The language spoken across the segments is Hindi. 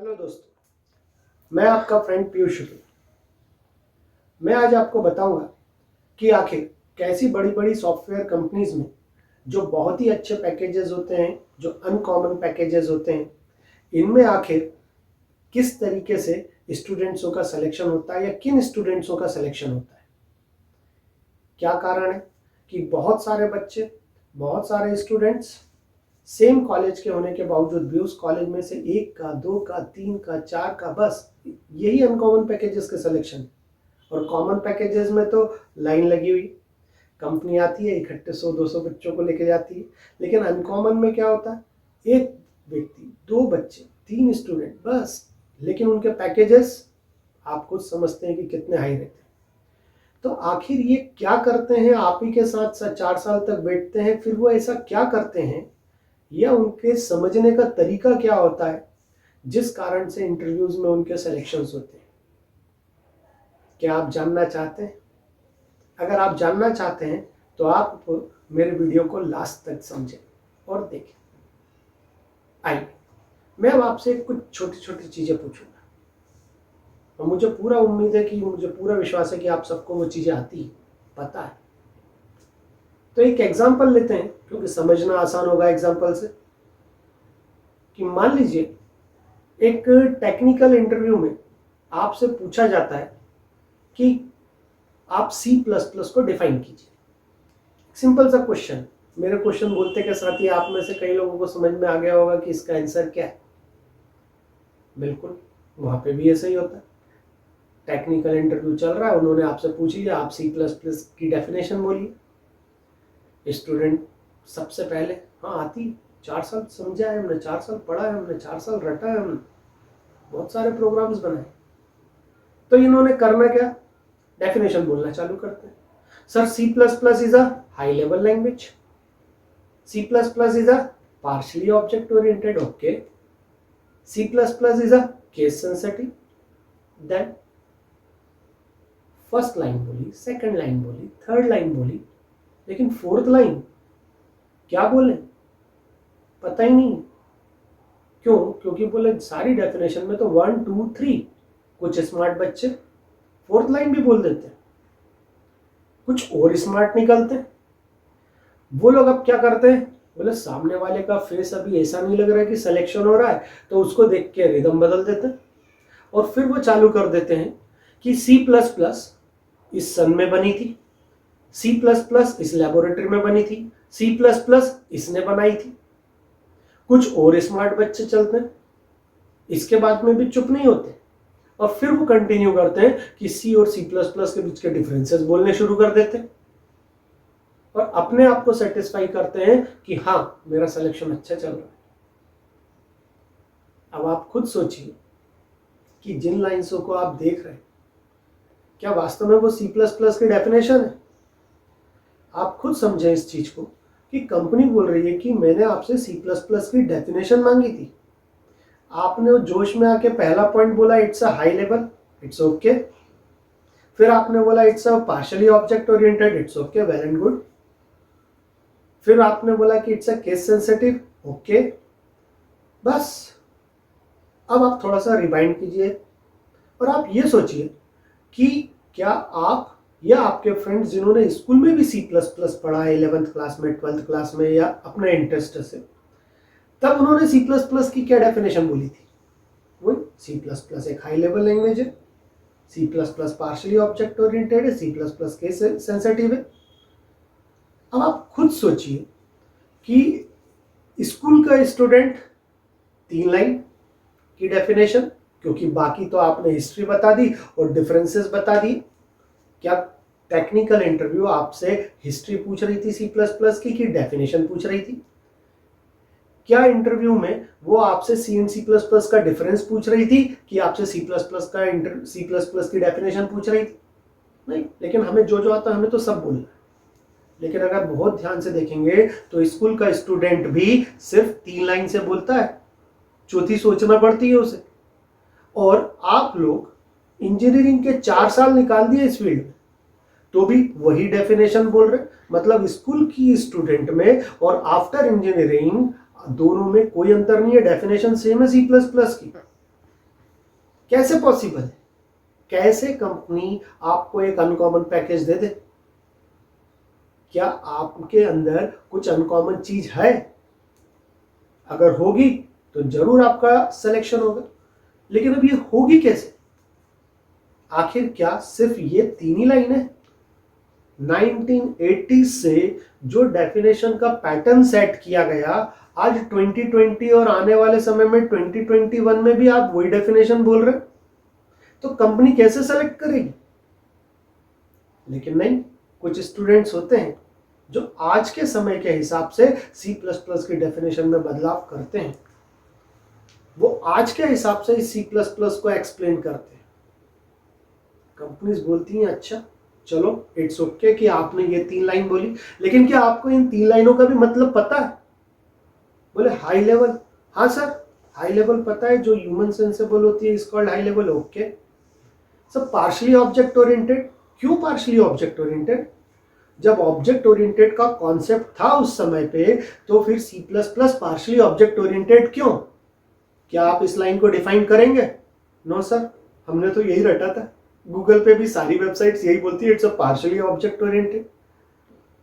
हेलो दोस्तों, मैं आपका फ्रेंड पीयूष शुक्ल। मैं आज आपको बताऊंगा कि आखिर कैसी बड़ी बड़ी सॉफ्टवेयर कंपनीज में जो बहुत ही अच्छे पैकेजेस होते हैं, जो अनकॉमन पैकेजेस होते हैं, इनमें आखिर किस तरीके से स्टूडेंट्सों का सिलेक्शन होता है या किन स्टूडेंट्सों का सिलेक्शन होता है। क्या कारण है कि बहुत सारे बच्चे, बहुत सारे स्टूडेंट्स सेम कॉलेज के होने के बावजूद भी उस कॉलेज में से एक का, दो का, तीन का, चार का, बस यही अनकॉमन पैकेजेस के सिलेक्शन। और कॉमन पैकेजेस में तो लाइन लगी हुई, कंपनी आती है, इकट्ठे 100-200 बच्चों को लेके जाती है। लेकिन अनकॉमन में क्या होता है, एक व्यक्ति, दो बच्चे, तीन स्टूडेंट बस, लेकिन उनके पैकेजेस आप खुद समझते हैं कि कितने हाई रहते हैं। तो आखिर ये क्या करते हैं, आप ही के साथ 4 साल तक बैठते हैं, फिर वो ऐसा क्या करते हैं या उनके समझने का तरीका क्या होता है जिस कारण से इंटरव्यूज में उनके सिलेक्शंस होते हैं। क्या आप जानना चाहते हैं? अगर आप जानना चाहते हैं तो आप मेरे वीडियो को लास्ट तक समझें और देखें। आइए, मैं अब आपसे कुछ छोटी छोटी चीजें पूछूंगा और मुझे पूरा उम्मीद है कि मुझे पूरा विश्वास है कि आप सबको वो चीजें आती है, पता है। तो एक एग्जाम्पल लेते हैं क्योंकि समझना आसान होगा एग्जाम्पल से। कि मान लीजिए एक टेक्निकल इंटरव्यू में आपसे पूछा जाता है कि आप C++ को डिफाइन कीजिए। सिंपल सा क्वेश्चन। मेरे क्वेश्चन बोलते के साथ ही आप में से कई लोगों को समझ में आ गया होगा कि इसका आंसर क्या है। बिल्कुल, वहां पे भी ऐसा ही होता है। टेक्निकल इंटरव्यू चल रहा है, उन्होंने आपसे पूछ लिया आप C++ की डेफिनेशन बोलिए। स्टूडेंट सबसे पहले हाँ आती, 4 साल समझा है हमने, 4 साल पढ़ा है हमने, 4 साल रटा है हमने, बहुत सारे प्रोग्राम्स बनाए। तो इन्होंने करना क्या, डेफिनेशन बोलना चालू करते हैं। Sir C++ is a high level language, C++ is a partially object oriented, okay. C++ is a case sensitive. Then first line बोली, सेकंड लाइन बोली, थर्ड लाइन बोली, लेकिन फोर्थ लाइन क्या बोले पता ही नहीं। क्यों? क्योंकि बोले सारी डेफिनेशन में तो 1 2 3। कुछ स्मार्ट बच्चे फोर्थ लाइन भी बोल देते हैं, कुछ और स्मार्ट निकलते हैं। वो लोग अब क्या करते हैं, बोले सामने वाले का फेस अभी ऐसा नहीं लग रहा है कि सिलेक्शन हो रहा है, तो उसको देख के रिदम बदल देते हैं और फिर वो चालू कर देते हैं कि C++ इस सन में बनी थी, C++ इस लेबोरेटरी में बनी थी, C++ इसने बनाई थी। कुछ और स्मार्ट बच्चे चलते हैं, इसके बाद में भी चुप नहीं होते और फिर वो कंटिन्यू करते हैं कि C और C++ के बीच के डिफरेंसेस बोलने शुरू कर देते हैं और अपने आप को सेटिस्फाई करते हैं कि हाँ मेरा सिलेक्शन अच्छा चल रहा है। अब आप खुद सोचिए कि जिन लाइंसों को आप देख रहे हैं, क्या वास्तव में वो C++ की डेफिनेशन है? आप खुद समझें इस चीज को कि कंपनी बोल रही है कि मैंने आपसे C++ की डेफिनेशन मांगी थी, आपने वो जोश में आके पहला पॉइंट बोला it's a high level, it's okay. फिर आपने बोला it's a partially object oriented, it's okay, well and good. फिर आपने बोला कि it's a case sensitive, okay. बस अब आप थोड़ा सा रिवाइंड कीजिए और आप ये सोचिए कि क्या आप या आपके फ्रेंड्स जिन्होंने स्कूल में भी C++ पढ़ा है 11th क्लास में, 12th क्लास में या अपने इंटरेस्ट से, तब उन्होंने C++ की क्या डेफिनेशन बोली थी? वही C++ एक हाई लेवल लैंग्वेज है, C++ पार्शियली ऑब्जेक्ट ओरिएंटेड है, C++ केस सेंसिटिव है। अब आप खुद सोचिए कि स्कूल का स्टूडेंट 3 लाइन की डेफिनेशन, क्योंकि बाकी तो आपने हिस्ट्री बता दी और डिफरेंसेस बता दी। क्या टेक्निकल इंटरव्यू आपसे हिस्ट्री पूछ रही थी C++ की कि डेफिनेशन पूछ रही थी? क्या इंटरव्यू में वो आपसे C एंड C++ का डिफरेंस पूछ रही थी कि आपसे C++ की डेफिनेशन पूछ रही थी? नहीं, लेकिन हमें जो जो आता है हमें तो सब बोलना है। लेकिन अगर बहुत ध्यान से देखेंगे तो स्कूल का स्टूडेंट भी सिर्फ 3 लाइन से बोलता है, चौथी सोचना पड़ती है उसे। और आप लोग इंजीनियरिंग के 4 साल निकाल दिए इस फील्ड में, तो भी वही डेफिनेशन बोल रहे। मतलब स्कूल की स्टूडेंट में और आफ्टर इंजीनियरिंग दोनों में कोई अंतर नहीं है, डेफिनेशन सेम है C++ की। कैसे पॉसिबल है? कैसे कंपनी आपको एक अनकॉमन पैकेज दे दे? क्या आपके अंदर कुछ अनकॉमन चीज है? अगर होगी तो जरूर आपका सिलेक्शन होगा, लेकिन अब ये होगी कैसे? आखिर क्या सिर्फ ये 3 ही लाइन है? 1980 से जो डेफिनेशन का पैटर्न सेट किया गया, आज 2020 और आने वाले समय में 2021 में भी आप वही डेफिनेशन बोल रहे, तो कंपनी कैसे सेलेक्ट करेगी? लेकिन नहीं, कुछ स्टूडेंट्स होते हैं जो आज के समय के हिसाब से C++ की डेफिनेशन में बदलाव करते हैं। वो आज के हिसाब से C++ को एक्सप्लेन करते हैं। कंपनीज बोलती हैं अच्छा चलो इट्स ओके कि आपने ये 3 लाइन बोली, लेकिन क्या आपको इन 3 लाइनों का भी मतलब पता है? बोले हाई लेवल, हाँ सर हाई लेवल पता है, जो ह्यूमन सेंसेबल होती है is called high level. Okay sir, partially object oriented, क्यों पार्शली ऑब्जेक्ट ओरिएंटेड? जब ऑब्जेक्ट ओरिएंटेड का कॉन्सेप्ट था उस समय पे, तो फिर C++ पार्शली ऑब्जेक्ट ओरिएंटेड क्यों? क्या आप इस लाइन को डिफाइन करेंगे? नो सर, हमने तो यही रटा था, गूगल पे भी सारी वेबसाइट्स यही बोलती है it's a partially object oriented.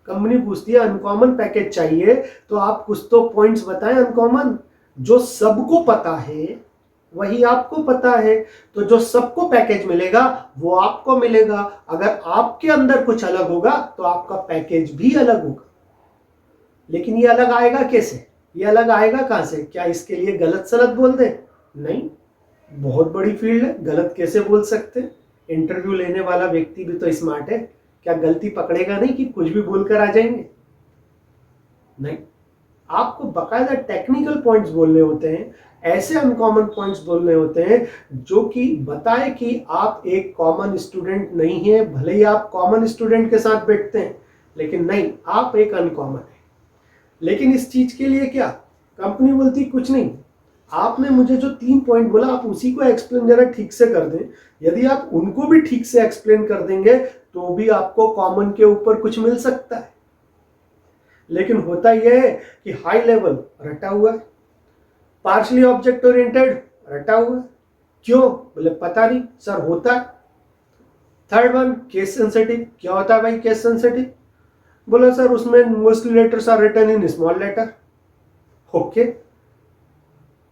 Company पूछती है अनकॉमन पैकेज चाहिए, तो आप कुछ तो पॉइंट्स बताएं अनकॉमन, जो सबको पता है वही आपको पता है, तो जो सबको पैकेज मिलेगा वो आपको मिलेगा। अगर आपके अंदर कुछ अलग होगा तो आपका पैकेज भी अलग होगा। लेकिन ये अलग आएगा कैसे? ये अलग आएगा कहां से? क्या इसके लिए गलत सलत बोल दे? नहीं, बहुत बड़ी फील्ड है, गलत कैसे बोल सकते? इंटरव्यू लेने वाला व्यक्ति भी तो स्मार्ट है, क्या गलती पकड़ेगा नहीं कि कुछ भी बोलकर आ जाएंगे? नहीं, आपको बकायदा टेक्निकल पॉइंट्स बोलने होते हैं, ऐसे अनकॉमन पॉइंट्स बोलने होते हैं जो कि बताए कि आप एक कॉमन स्टूडेंट नहीं है। भले ही आप कॉमन स्टूडेंट के साथ बैठते हैं, लेकिन नहीं, आप एक अनकॉमन है। लेकिन इस चीज के लिए क्या कंपनी बोलती? कुछ नहीं, आपने मुझे जो 3 पॉइंट बोला आप उसी को एक्सप्लेन जरा ठीक से कर दें। यदि आप उनको भी ठीक से एक्सप्लेन कर देंगे तो भी आपको कॉमन के ऊपर कुछ मिल सकता है। लेकिन होता यह है कि हाई लेवल रटा हुआ है, पार्शली ऑब्जेक्ट ओरिएंटेड रटा हुआ है। क्यों? बोले पता नहीं सर, होता है। Third one, case sensitive. क्या होता है भाई केस सेंसिटिव? बोला सर उसमें mostly letters are written in small letter. Okay,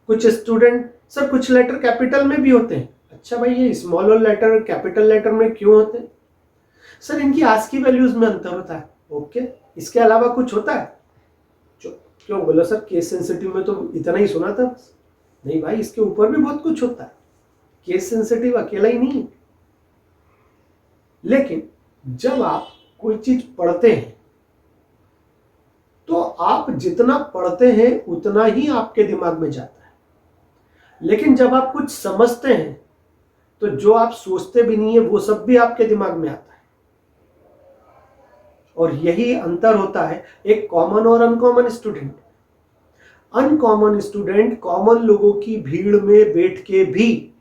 कुछ स्टूडेंट सर कुछ लेटर कैपिटल में भी होते हैं। अच्छा भाई, ये स्मॉल लेटर कैपिटल लेटर में क्यों होते हैं? सर इनकी आस्की वैल्यूज में अंतर होता है। ओके, इसके अलावा कुछ होता है? क्यों? बोला सर केस सेंसिटिव में तो इतना ही सुना था। नहीं भाई, इसके ऊपर भी बहुत कुछ होता है, केस सेंसिटिव अकेला ही नहीं। लेकिन जब आप कोई चीज पढ़ते हैं तो आप जितना पढ़ते हैं उतना ही आपके दिमाग में जाता है, लेकिन जब आप कुछ समझते हैं तो जो आप सोचते भी नहीं है वो सब भी आपके दिमाग में आता है। और यही अंतर होता है एक कॉमन और uncommon student. Uncommon student common लोगों की भीड़ में बैठ के भी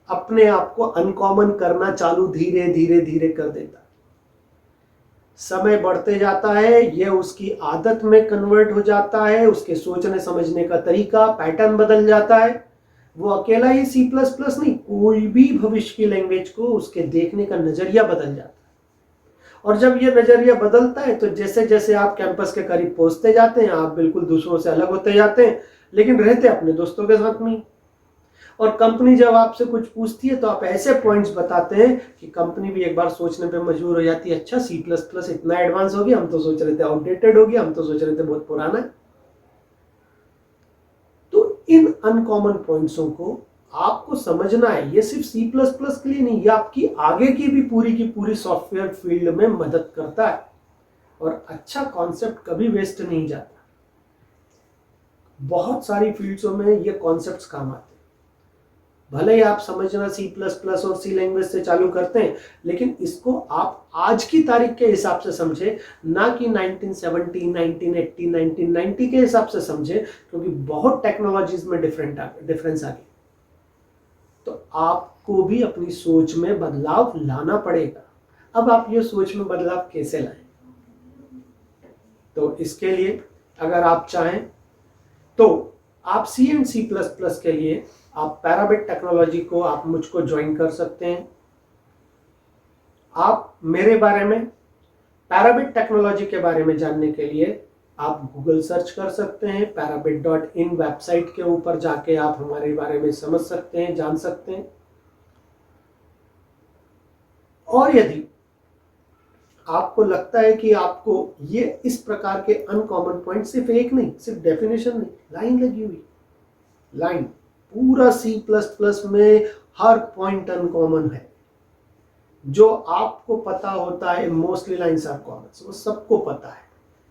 अपने आप को अनकॉमन करना चालू धीरे धीरे धीरे कर देता है। समय बढ़ते जाता है, यह उसकी आदत में कन्वर्ट हो जाता है, उसके सोचने समझने का तरीका पैटर्न बदल जाता है। वो अकेला ही C++ नहीं, कोई भी भविष्य की लैंग्वेज को उसके देखने का नजरिया बदल जाता है। और जब ये नजरिया बदलता है तो जैसे जैसे आप कैंपस के करीब पहुंचते जाते हैं, आप बिल्कुल दूसरों से अलग होते जाते हैं, लेकिन रहते अपने दोस्तों के साथ में। और कंपनी जब आपसे कुछ पूछती है तो आप ऐसे पॉइंट्स बताते हैं कि कंपनी भी एक बार सोचने पे मजबूर हो जाती है, अच्छा C++ इतना एडवांस हो गया, हम तो सोच रहे थे आउटडेटेड हो गया, हम तो सोच रहे थे बहुत पुराना है। तो इन अनकॉमन पॉइंट्सों को आपको समझना है। ये सिर्फ C++ के लिए नहीं, ये आपकी आगे की पूरी सॉफ्टवेयर फील्ड में मदद करता है। और अच्छा कॉन्सेप्ट कभी वेस्ट नहीं जाता, बहुत सारी फील्ड्सों में ये कॉन्सेप्ट्स काम आते हैं। भले ही आप समझना C++ और C लैंग्वेज से चालू करते हैं, लेकिन इसको आप आज की तारीख के हिसाब से समझे, ना कि 1970, 1980, 1990 के हिसाब से समझे, क्योंकि बहुत टेक्नोलॉजीज में डिफरेंस आ गया। तो आपको भी अपनी सोच में बदलाव लाना पड़ेगा। अब आप ये सोच में बदलाव कैसे लाएं? तो इसके लिए अगर आप चाहें तो आप C एंड C++ के लिए आप पैराबिट टेक्नोलॉजी को आप मुझको ज्वाइन कर सकते हैं। आप मेरे बारे में, पैराबिट टेक्नोलॉजी के बारे में जानने के लिए आप गूगल सर्च कर सकते हैं। parabit.in वेबसाइट के ऊपर जाके आप हमारे बारे में समझ सकते हैं, जान सकते हैं। और यदि आपको लगता है कि आपको ये इस प्रकार के अनकॉमन पॉइंट, सिर्फ एक नहीं, सिर्फ डेफिनेशन नहीं, लाइन लगी हुई, लाइन पूरा C++ में हर पॉइंट अनकॉमन है। जो आपको पता होता है, मोस्टली लाइन्स आर कॉमन, वो सबको पता है।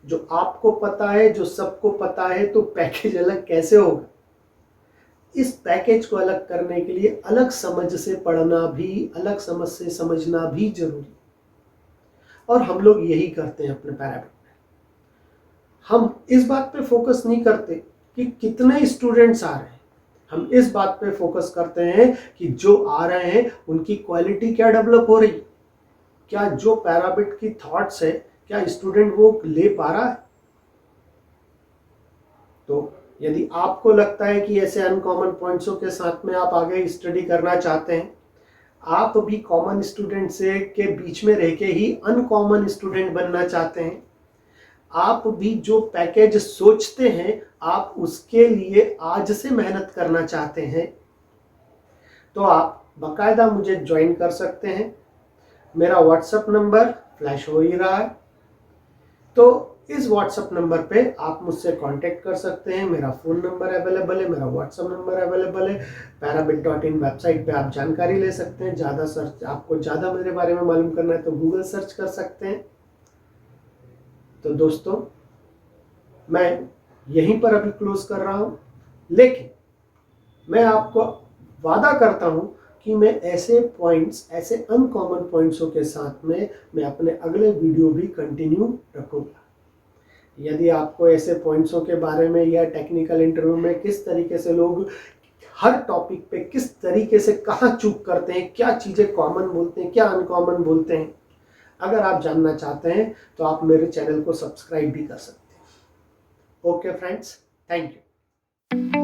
जो आपको पता है, जो सबको पता है, तो पैकेज अलग कैसे होगा? इस पैकेज को अलग करने के लिए अलग समझ से पढ़ना भी, अलग समझ से समझना भी जरूरी, और हम लोग यही करते हैं अपने पैराबिट में। हम इस बात पे फोकस नहीं करते कि कितने स्टूडेंट्स आ रहे हैं, हम इस बात पे फोकस करते हैं कि जो आ रहे हैं उनकी क्वालिटी क्या डेवलप हो रही, क्या जो पैराबिट की थॉट्स है, क्या स्टूडेंट वो ले पा रहा है। तो यदि आपको लगता है कि ऐसे अनकॉमन पॉइंट्सों के साथ में आप आगे स्टडी करना चाहते हैं, आप भी कॉमन स्टूडेंट से के बीच में रह के ही अनकॉमन स्टूडेंट बनना चाहते हैं, आप भी जो पैकेज सोचते हैं आप उसके लिए आज से मेहनत करना चाहते हैं, तो आप बाकायदा मुझे ज्वाइन कर सकते हैं। मेरा व्हाट्सएप नंबर फ्लैश हो ही रहा है, तो इस व्हाट्सएप नंबर पे आप मुझसे कांटेक्ट कर सकते हैं। मेरा फ़ोन नंबर अवेलेबल है, मेरा व्हाट्सएप नंबर अवेलेबल है। parabit.in वेबसाइट पे आप जानकारी ले सकते हैं। ज़्यादा सर्च, आपको ज़्यादा मेरे बारे में मालूम करना है तो गूगल सर्च कर सकते हैं। तो दोस्तों, मैं यहीं पर अभी क्लोज कर रहा हूँ, लेकिन मैं आपको वादा करता हूँ कि मैं ऐसे पॉइंट्स, ऐसे अनकॉमन पॉइंट्सों के साथ में मैं अपने अगले वीडियो भी कंटिन्यू रखूँगा। यदि आपको ऐसे पॉइंट्सों के बारे में या टेक्निकल इंटरव्यू में किस तरीके से लोग हर टॉपिक पे किस तरीके से कहाँ चूक करते हैं, क्या चीज़ें कॉमन बोलते हैं, क्या अनकॉमन बोलते हैं, अगर आप जानना चाहते हैं तो आप मेरे चैनल को सब्सक्राइब भी कर सकते हैं। Okay friends, thank you.